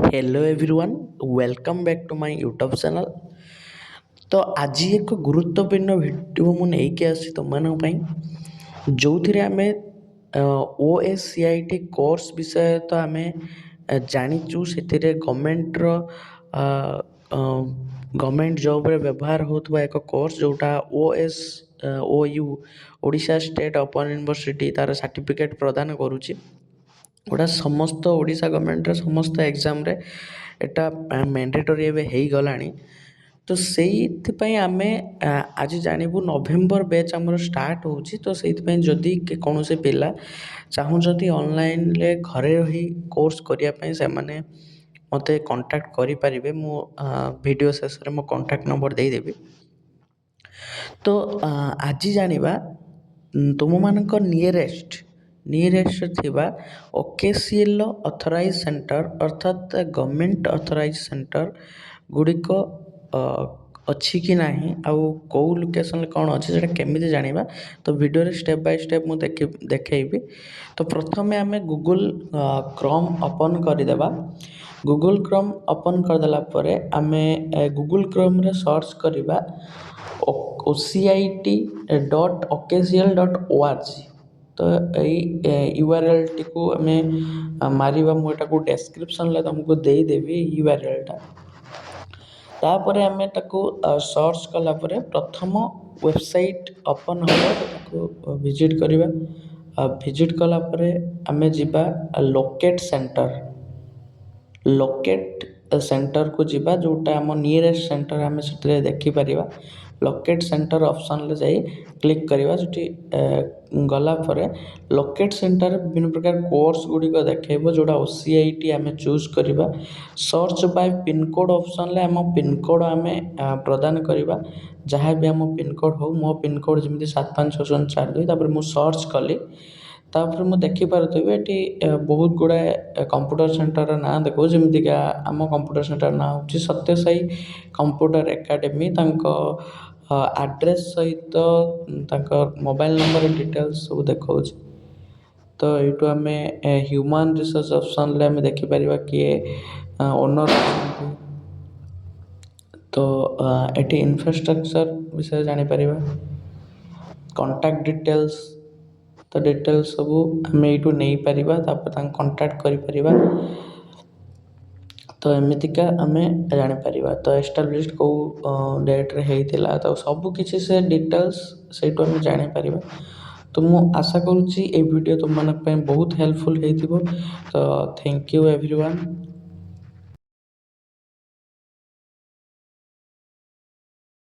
Hello everyone welcome back to my YouTube channel. तो आज एक गुरुत्वपूर्ण वीडियो मु नेइके आसी तुमମାନଙ୍କ ପାଇଁ जोथिरे आमे ओएससीआईटी कोर्स विषय तो आमे जानिचु सेतिरे गवर्नमेंट रो गवर्नमेंट जॉब रे व्यवहार होतबा एक कोर्स जोटा ओयू ओडिशा स्टेट ओपन यूनिवर्सिटी तार सर्टिफिकेट प्रदान करूची। गोटा समस्त ओडिशा गवर्नमेंट समस्त एग्जाम रे एटा मैंडेटरी एबे हेई गलानी। तो सेइथिपाई आमे आज जानिबु नवेम्बर बैच हमर स्टार्ट होउची। तो सेइथिपाई जदि कोनोसे पिला चाहुचंती ऑनलाइन ले घरे रही कोर्स करिया पई से माने मते कांटेक्ट करि परिबे। मु वीडियो शेष रे मो कांटेक्ट नंबर देई देबी। तो आज जानिबा तुमମାନଙ୍କ नियरेस्ट थिबा ओकेसीएल ऑथराइज सेंटर अर्थात गवर्नमेंट ऑथराइज सेंटर गुड़िक अच्छी कि नाही आउ कौ लोकेशन कौन अच्छे से केमिति जानिबा। तो वीडियो रे स्टेप बाय स्टेप मु देखैबी। तो प्रथमे आमे गूगल क्रोम ओपन करदेबा। गूगल क्रोम ओपन करदेला परे आमे गूगल क्रोम रे सर्च करिबा ocit.ocasial.org। तो यही यूआरएल टी को आमे मारिबा। मु एटा को डिस्क्रिप्शन ले तुमको देई देबी यूआरएल टा। तापरे आमे ताको सर्च कला परे प्रथम वेबसाइट ओपन हो ताको विजिट करिबा। विजिट कला परे आमे जिबा लोकेट सेंटर को जिबा जोटा आम नियरेस्ट सेंटर आमे सेटरे देखि परिबा। लोकेट सेंटर ऑप्शन ले जाई क्लिक करिबा। जोटी गला परे लोकेट सेंटर विभिन्न प्रकार कोर्स गुडी को देखेबो जोटा ओसीआईटी आमे चूज करिबा। Search by pin code option ले आम पिन कोड आमे प्रदान करिबा। जहाँ भी आम पिन कोड हो मो पिन कोड जेमिति 756042 तापर मु सर्च कली। तापर मु देखि पारथबे एटी बहुत गुडा कंप्यूटर सेंटर ना देखो जेमिति का आम कंप्यूटर सेंटर ना होची सत्य साई कंप्यूटर एकेडमी। तांको एड्रेस सहित तांको मोबाइल नंबर डिटेल्स सब देखौछ। तो एटू आमे ह्यूमन रिसोर्स ऑप्शन ले आमे देखि परिबा कि ओनर। तो एटी इंफ्रास्ट्रक्चर विषय जानि परिबा। कांटेक्ट डिटेल्स तो डिटेल्स सब आमे एटू नै परिबा। तापर तां कांटेक्ट करि परिबा। तो एमितिका आमे जानि परिबा। तो एस्टैब्लिश्ड को डेट रे हेइतिला तो सब किछि से डिटेल्स सेटू आमे जानि परिबा। तो मु आशा करूची ए वीडियो तुम मानक पे बहुत हेल्पफुल हेइथिबो। तो थैंक यू एवरीवन।